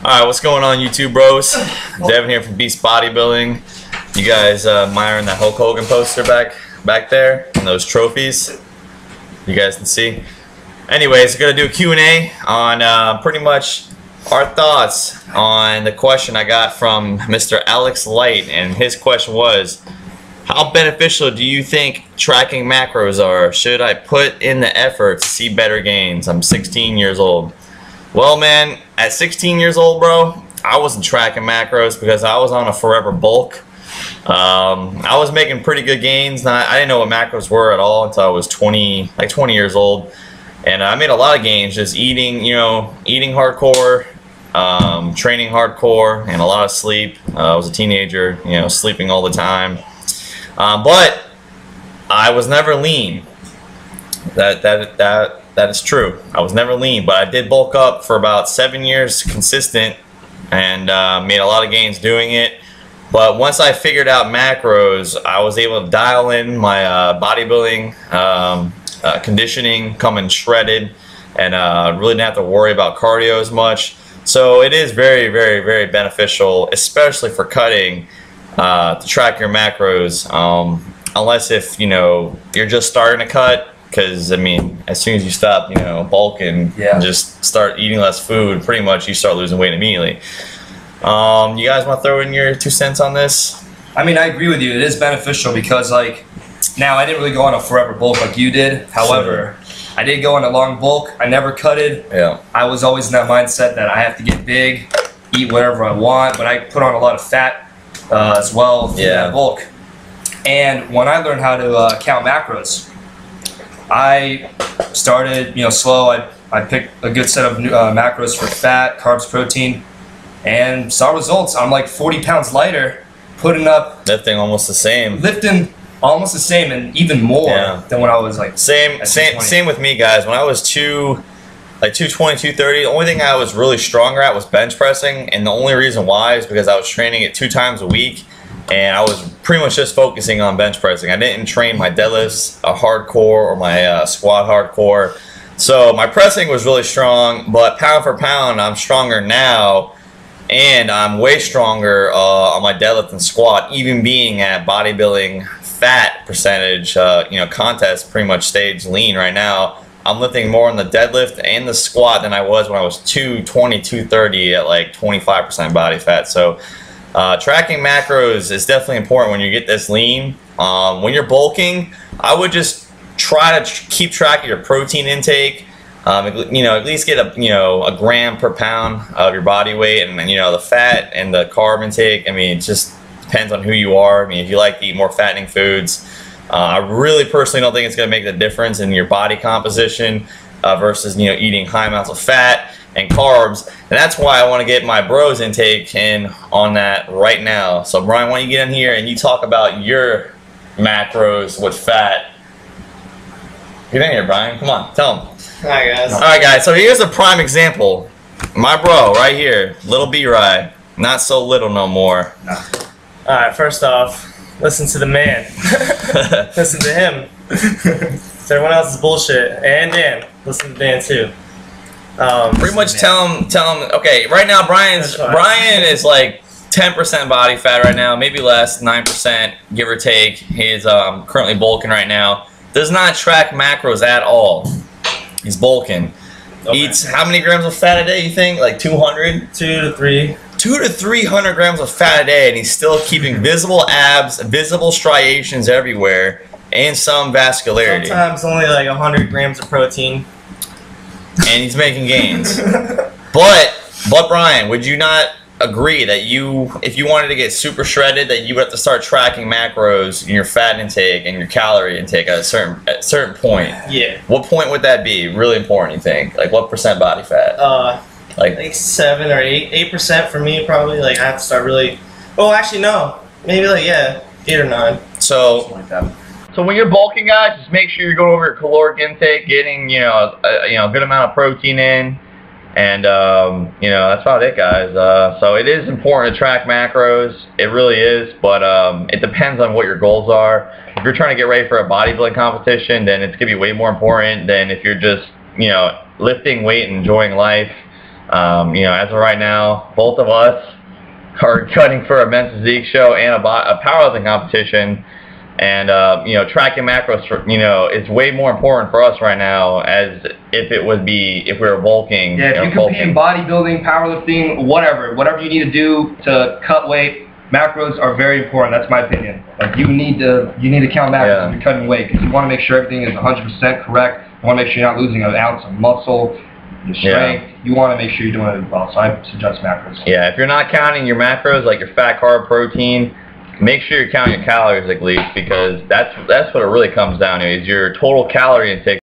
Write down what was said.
Alright, what's going on YouTube bros? Devin here from Beast Bodybuilding. You guys admiring that Hulk Hogan poster back there and those trophies? You guys can see. Anyways, I'm going to do a Q&A on pretty much our thoughts on the question I got from Mr. Alex Light, and his question was, how beneficial do you think tracking macros are? Should I put in the effort to see better gains? I'm 16 years old. Well, man, at 16 years old, bro, I wasn't tracking macros because I was on a forever bulk. I was making pretty good gains. I didn't know what macros were at all until I was 20 years old. And I made a lot of gains just eating, eating hardcore, training hardcore, and a lot of sleep. I was a teenager, sleeping all the time. But I was never lean. That is true. I was never lean, but I did bulk up for about 7 years consistent and made a lot of gains doing it. But once I figured out macros, I was able to dial in my bodybuilding conditioning, coming shredded, and really didn't have to worry about cardio as much. So it is very, very, very beneficial, especially for cutting, to track your macros, unless if you're just starting to cut. Because, I mean, as soon as you stop, bulking and just start eating less food, pretty much you start losing weight immediately. You guys want to throw in your 2 cents on this? I mean, I agree with you. It is beneficial because, now I didn't really go on a forever bulk like you did. However, I did go on a long bulk. I never cutted. Yeah. I was always in that mindset that I have to get big, eat whatever I want, but I put on a lot of fat as well through that bulk. And when I learned how to count macros, I started, slow. I picked a good set of macros for fat, carbs, protein, and saw results. I'm like 40 pounds lighter, putting up... Lifting almost the same. Lifting almost the same and even more than when I was like... Same with me, guys. When I was 220, 230, the only thing I was really stronger at was bench pressing, and the only reason why is because I was training it 2 times a week. And I was pretty much just focusing on bench pressing. I didn't train my deadlifts hardcore or my squat hardcore. So my pressing was really strong, but pound for pound, I'm stronger now. And I'm way stronger on my deadlift and squat, even being at bodybuilding fat percentage, contest pretty much stage lean right now. I'm lifting more on the deadlift and the squat than I was when I was 220, 230 at like 25% body fat. So tracking macros is definitely important when you get this lean. When you're bulking, I would just try to keep track of your protein intake. At least get a gram per pound of your body weight, and the fat and the carb intake. I mean, it just depends on who you are. I mean, if you like to eat more fattening foods, I really personally don't think it's going to make the difference in your body composition versus eating high amounts of fat and carbs. And that's why I want to get my bros intake in on that right now. So Brian, why don't you get in here and you talk about your macros with fat. Get in here, Brian. Come on, tell them. Alright guys. Alright guys, so here's a prime example. My bro right here, little B-Rye. Not so little no more. Alright, first off, listen to the man. Listen to him. So everyone else is bullshit. And Dan. Listen to Dan too. Pretty much tell him, okay, right now Brian is like 10% body fat right now, maybe less, 9%, give or take. He's currently bulking right now. Does not track macros at all. He's bulking. Okay. Eats how many grams of fat a day, you think? Like 200? 2 to 3. 200 to 300 grams of fat a day, and he's still keeping visible abs, visible striations everywhere, and some vascularity. Sometimes only like 100 grams of protein. And he's making gains. But Brian, would you not agree that if you wanted to get super shredded, that you would have to start tracking macros in your fat intake and your calorie intake at a certain point? Yeah. What point would that be? Really important, you think? Like what percent body fat? Like 7 or 8% for me probably. Like I have to start really. Oh, actually no. Maybe 8 or 9. So. Something like that. So when you're bulking, guys, just make sure you're going over your caloric intake, getting a good amount of protein in, and that's about it, guys. So it is important to track macros. It really is, but it depends on what your goals are. If you're trying to get ready for a bodybuilding competition, then it's gonna be way more important than if you're just lifting weight and enjoying life. You know, as of right now, both of us are cutting for a men's physique show and a powerlifting competition. And you know, tracking macros for, you know, is way more important for us right now as if it would be if we were bulking. Yeah, if you compete in bodybuilding, powerlifting, whatever you need to do to cut weight, macros are very important. That's my opinion. Like you need to count macros when you're cutting weight because you want to make sure everything is 100% correct. You want to make sure you're not losing an ounce of muscle, your strength. You want to make sure you're doing it well. So I suggest macros. Yeah, if you're not counting your macros, like your fat, carb, protein, make sure you're counting your calories at least, because that's what it really comes down to, is your total calorie intake.